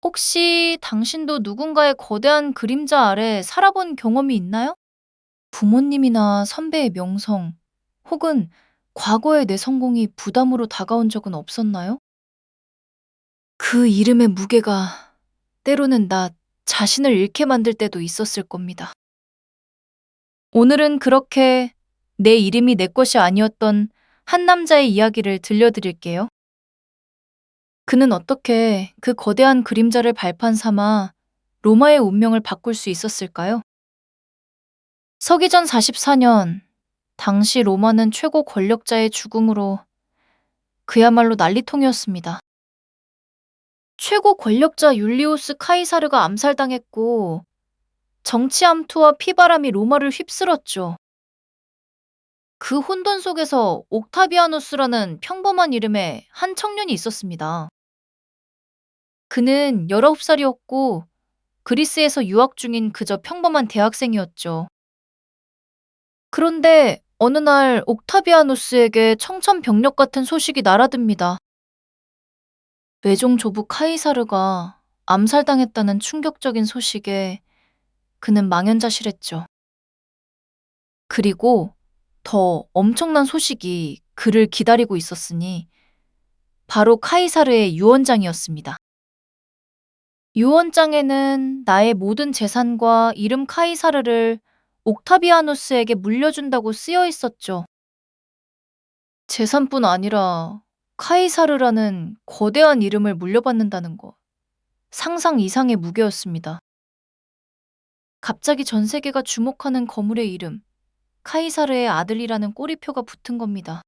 혹시 당신도 누군가의 거대한 그림자 아래 살아본 경험이 있나요? 부모님이나 선배의 명성, 혹은 과거의 내 성공이 부담으로 다가온 적은 없었나요? 그 이름의 무게가 때로는 나 자신을 잃게 만들 때도 있었을 겁니다. 오늘은 그렇게 내 이름이 내 것이 아니었던 한 남자의 이야기를 들려드릴게요. 그는 어떻게 그 거대한 그림자를 발판 삼아 로마의 운명을 바꿀 수 있었을까요? 서기전 44년, 당시 로마는 최고 권력자의 죽음으로 그야말로 난리통이었습니다. 최고 권력자 율리우스 카이사르가 암살당했고, 정치 암투와 피바람이 로마를 휩쓸었죠. 그 혼돈 속에서 옥타비아누스라는 평범한 이름의 한 청년이 있었습니다. 그는 19살이었고 그리스에서 유학 중인 그저 평범한 대학생이었죠. 그런데 어느 날 옥타비아누스에게 청천벽력 같은 소식이 날아듭니다. 외종 조부 카이사르가 암살당했다는 충격적인 소식에 그는 망연자실했죠. 그리고 더 엄청난 소식이 그를 기다리고 있었으니 바로 카이사르의 유언장이었습니다. 유언장에는 나의 모든 재산과 이름 카이사르를 옥타비아누스에게 물려준다고 쓰여 있었죠. 재산뿐 아니라 카이사르라는 거대한 이름을 물려받는다는 것. 상상 이상의 무게였습니다. 갑자기 전 세계가 주목하는 거물의 이름, 카이사르의 아들이라는 꼬리표가 붙은 겁니다.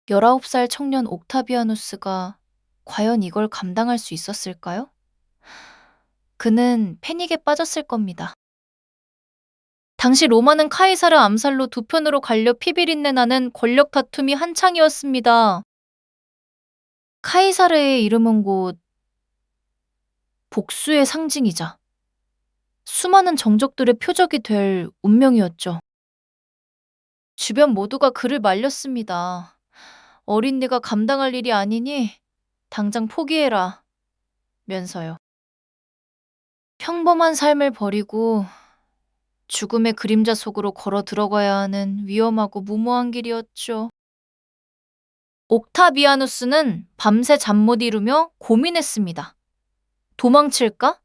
19살 청년 옥타비아누스가 과연 이걸 감당할 수 있었을까요? 그는 패닉에 빠졌을 겁니다. 당시 로마는 카이사르 암살로 두 편으로 갈려 피비린내 나는 권력 다툼이 한창이었습니다. 카이사르의 이름은 곧 복수의 상징이자 수많은 정적들의 표적이 될 운명이었죠. 주변 모두가 그를 말렸습니다. 어린 네가 감당할 일이 아니니 당장 포기해라 면서요. 평범한 삶을 버리고 죽음의 그림자 속으로 걸어 들어가야 하는 위험하고 무모한 길이었죠. 옥타비아누스는 밤새 잠 못 이루며 고민했습니다. 도망칠까?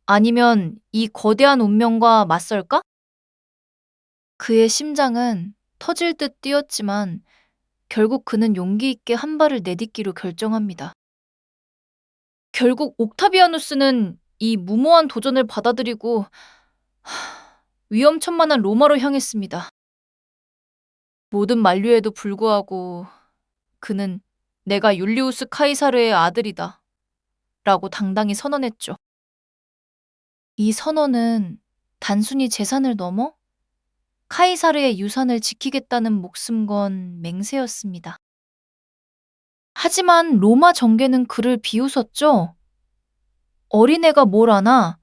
아니면 이 거대한 운명과 맞설까? 그의 심장은 터질 듯 뛰었지만 결국 그는 용기 있게 한 발을 내딛기로 결정합니다. 결국 옥타비아누스는 이 무모한 도전을 받아들이고 위험천만한 로마로 향했습니다. 모든 만류에도 불구하고 그는 내가 율리우스 카이사르의 아들이다 라고 당당히 선언했죠. 이 선언은 단순히 재산을 넘어 카이사르의 유산을 지키겠다는 목숨 건 맹세였습니다. 하지만 로마 정계는 그를 비웃었죠. 어린애가 뭘 아나?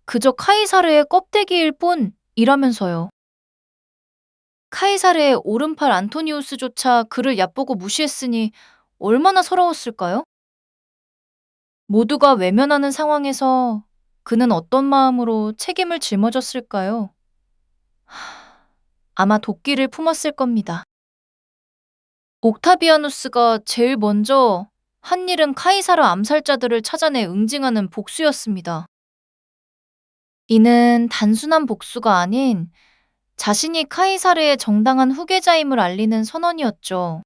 그저 카이사르의 껍데기일 뿐이라면서요. 카이사르의 오른팔 안토니우스조차 그를 얕보고 무시했으니 얼마나 서러웠을까요? 모두가 외면하는 상황에서 그는 어떤 마음으로 책임을 짊어졌을까요? 아마 도끼를 품었을 겁니다. 옥타비아누스가 제일 먼저 한 일은 카이사르 암살자들을 찾아내 응징하는 복수였습니다. 이는 단순한 복수가 아닌 자신이 카이사르의 정당한 후계자임을 알리는 선언이었죠.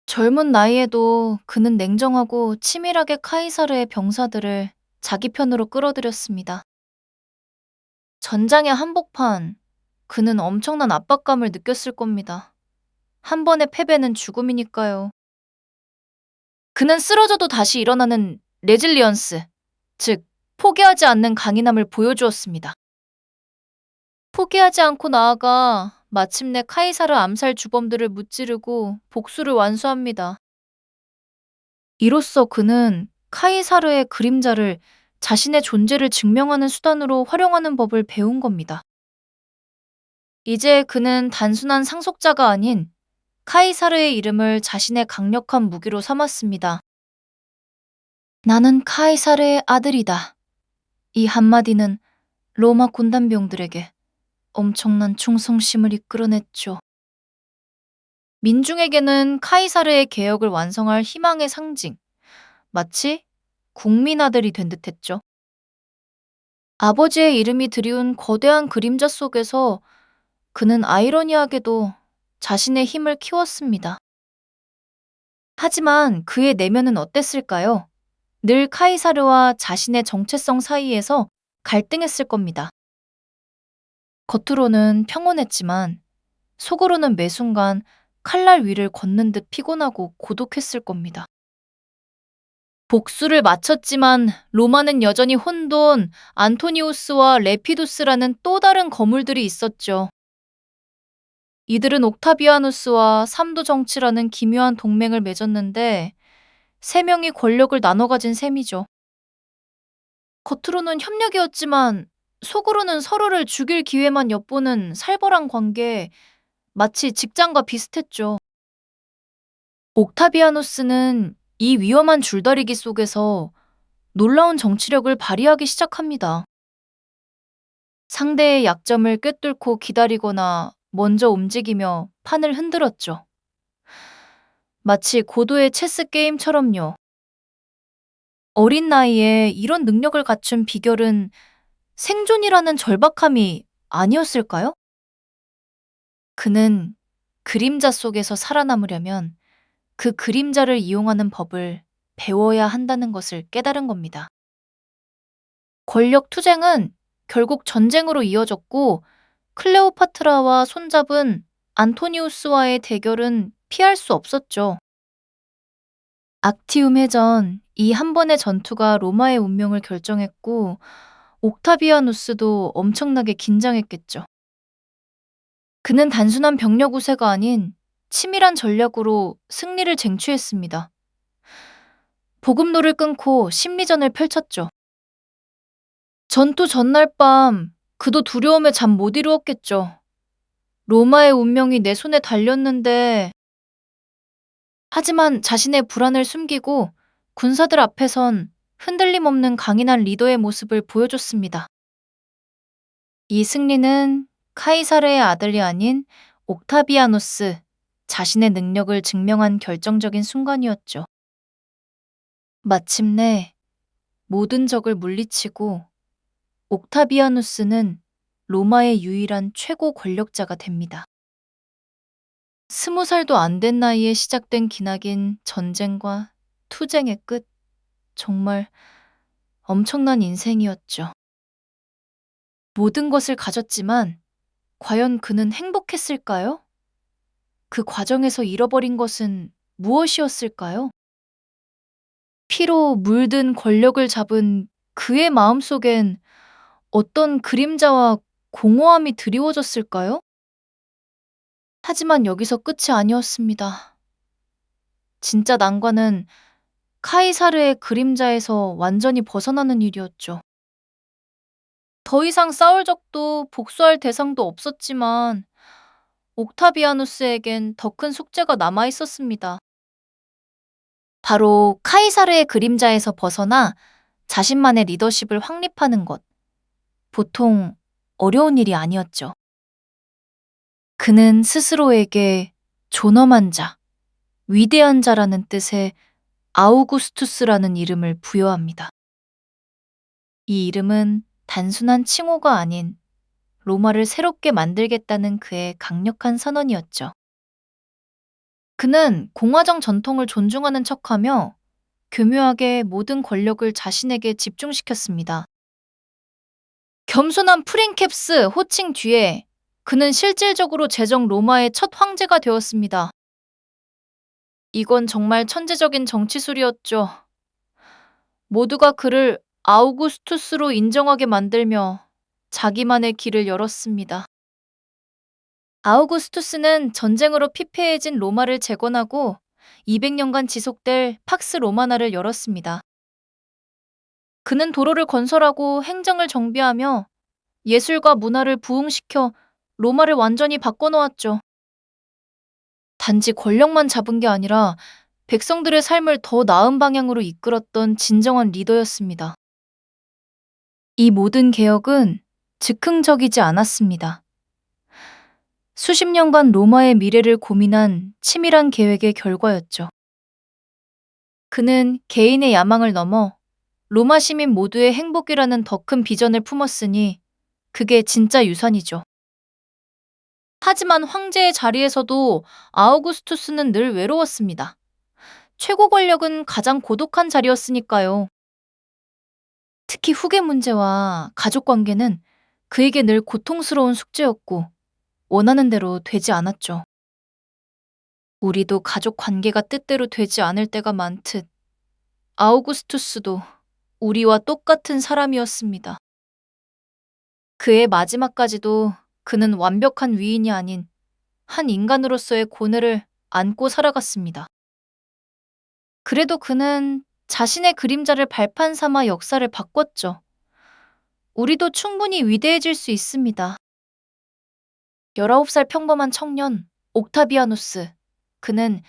젊은 나이에도 그는 냉정하고 치밀하게 카이사르의 병사들을 자기 편으로 끌어들였습니다. 전장의 한복판, 그는 엄청난 압박감을 느꼈을 겁니다. 한 번의 패배는 죽음이니까요. 그는 쓰러져도 다시 일어나는 레질리언스, 즉 포기하지 않는 강인함을 보여주었습니다. 포기하지 않고 나아가 마침내 카이사르 암살 주범들을 무찌르고 복수를 완수합니다. 이로써 그는 카이사르의 그림자를 자신의 존재를 증명하는 수단으로 활용하는 법을 배운 겁니다. 이제 그는 단순한 상속자가 아닌 카이사르의 이름을 자신의 강력한 무기로 삼았습니다. 나는 카이사르의 아들이다. 이 한마디는 로마 군단병들에게 엄청난 충성심을 이끌어냈죠. 민중에게는 카이사르의 개혁을 완성할 희망의 상징, 마치 국민 아들이 된 듯했죠. 아버지의 이름이 드리운 거대한 그림자 속에서 그는 아이러니하게도 자신의 힘을 키웠습니다. 하지만 그의 내면은 어땠을까요? 늘 카이사르와 자신의 정체성 사이에서 갈등했을 겁니다. 겉으로는 평온했지만 속으로는 매 순간 칼날 위를 걷는 듯 피곤하고 고독했을 겁니다. 복수를 마쳤지만 로마는 여전히 혼돈, 안토니우스와 레피두스라는 또 다른 거물들이 있었죠. 이들은 옥타비아누스와 삼도 정치라는 기묘한 동맹을 맺었는데 세 명이 권력을 나눠 가진 셈이죠. 겉으로는 협력이었지만 속으로는 서로를 죽일 기회만 엿보는 살벌한 관계, 마치 직장과 비슷했죠. 옥타비아누스는 이 위험한 줄다리기 속에서 놀라운 정치력을 발휘하기 시작합니다. 상대의 약점을 꿰뚫고 기다리거나 먼저 움직이며 판을 흔들었죠. 마치 고도의 체스 게임처럼요. 어린 나이에 이런 능력을 갖춘 비결은 생존이라는 절박함이 아니었을까요? 그는 그림자 속에서 살아남으려면 그 그림자를 이용하는 법을 배워야 한다는 것을 깨달은 겁니다. 권력 투쟁은 결국 전쟁으로 이어졌고 클레오파트라와 손잡은 안토니우스와의 대결은 피할 수 없었죠. 악티움 해전, 이 한 번의 전투가 로마의 운명을 결정했고 옥타비아누스도 엄청나게 긴장했겠죠. 그는 단순한 병력 우세가 아닌 치밀한 전략으로 승리를 쟁취했습니다. 보급로를 끊고 심리전을 펼쳤죠. 전투 전날 밤 그도 두려움에 잠 못 이루었겠죠. 로마의 운명이 내 손에 달렸는데 하지만 자신의 불안을 숨기고 군사들 앞에선 흔들림 없는 강인한 리더의 모습을 보여줬습니다. 이 승리는 카이사르의 아들이 아닌 옥타비아누스 자신의 능력을 증명한 결정적인 순간이었죠. 마침내 모든 적을 물리치고 옥타비아누스는 로마의 유일한 최고 권력자가 됩니다. 20살도 안 된 나이에 시작된 기나긴 전쟁과 투쟁의 끝, 정말 엄청난 인생이었죠. 모든 것을 가졌지만 과연 그는 행복했을까요? 그 과정에서 잃어버린 것은 무엇이었을까요? 피로 물든 권력을 잡은 그의 마음속엔 어떤 그림자와 공허함이 드리워졌을까요? 하지만 여기서 끝이 아니었습니다. 진짜 난관은 카이사르의 그림자에서 완전히 벗어나는 일이었죠. 더 이상 싸울 적도 복수할 대상도 없었지만 옥타비아누스에겐 더 큰 숙제가 남아 있었습니다. 바로 카이사르의 그림자에서 벗어나 자신만의 리더십을 확립하는 것. 보통 어려운 일이 아니었죠. 그는 스스로에게 존엄한 자, 위대한 자라는 뜻의 아우구스투스라는 이름을 부여합니다. 이 이름은 단순한 칭호가 아닌 로마를 새롭게 만들겠다는 그의 강력한 선언이었죠. 그는 공화정 전통을 존중하는 척하며 교묘하게 모든 권력을 자신에게 집중시켰습니다. 겸손한 프린캡스 호칭 뒤에 그는 실질적으로 제정 로마의 첫 황제가 되었습니다. 이건 정말 천재적인 정치술이었죠. 모두가 그를 아우구스투스로 인정하게 만들며 자기만의 길을 열었습니다. 아우구스투스는 전쟁으로 피폐해진 로마를 재건하고 200년간 지속될 팍스 로마나를 열었습니다. 그는 도로를 건설하고 행정을 정비하며 예술과 문화를 부흥시켜 로마를 완전히 바꿔놓았죠. 단지 권력만 잡은 게 아니라 백성들의 삶을 더 나은 방향으로 이끌었던 진정한 리더였습니다. 이 모든 개혁은 즉흥적이지 않았습니다. 수십 년간 로마의 미래를 고민한 치밀한 계획의 결과였죠. 그는 개인의 야망을 넘어 로마 시민 모두의 행복이라는 더 큰 비전을 품었으니 그게 진짜 유산이죠. 하지만 황제의 자리에서도 아우구스투스는 늘 외로웠습니다. 최고 권력은 가장 고독한 자리였으니까요. 특히 후계 문제와 가족 관계는 그에게 늘 고통스러운 숙제였고 원하는 대로 되지 않았죠. 우리도 가족 관계가 뜻대로 되지 않을 때가 많듯 아우구스투스도 우리와 똑같은 사람이었습니다. 그의 마지막까지도 그는 완벽한 위인이 아닌 한 인간으로서의 고뇌를 안고 살아갔습니다. 그래도 그는 자신의 그림자를 발판 삼아 역사를 바꿨죠. 우리도 충분히 위대해질 수 있습니다. 19살 평범한 청년 옥타비아누스. 그는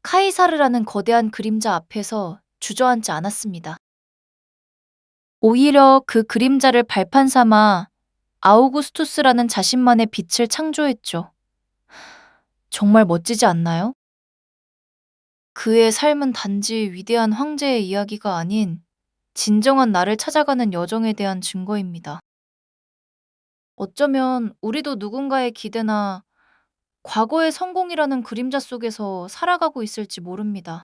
카이사르라는 거대한 그림자 앞에서 주저앉지 않았습니다. 오히려 그 그림자를 발판 삼아 아우구스투스라는 자신만의 빛을 창조했죠. 정말 멋지지 않나요? 그의 삶은 단지 위대한 황제의 이야기가 아닌 진정한 나를 찾아가는 여정에 대한 증거입니다. 어쩌면 우리도 누군가의 기대나 과거의 성공이라는 그림자 속에서 살아가고 있을지 모릅니다.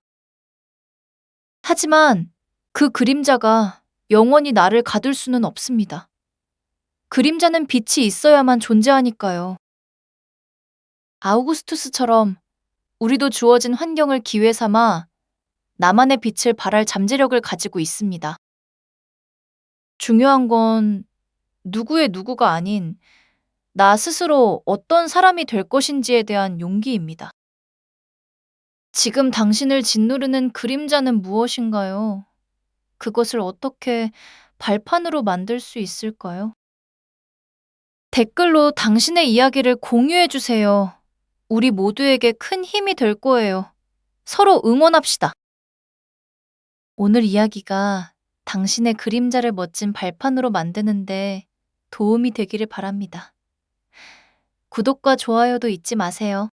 하지만 그 그림자가 영원히 나를 가둘 수는 없습니다. 그림자는 빛이 있어야만 존재하니까요. 아우구스투스처럼 우리도 주어진 환경을 기회 삼아 나만의 빛을 발할 잠재력을 가지고 있습니다. 중요한 건 누구의 누구가 아닌 나 스스로 어떤 사람이 될 것인지에 대한 용기입니다. 지금 당신을 짓누르는 그림자는 무엇인가요? 그것을 어떻게 발판으로 만들 수 있을까요? 댓글로 당신의 이야기를 공유해 주세요. 우리 모두에게 큰 힘이 될 거예요. 서로 응원합시다. 오늘 이야기가 당신의 그림자를 멋진 발판으로 만드는데 도움이 되기를 바랍니다. 구독과 좋아요도 잊지 마세요.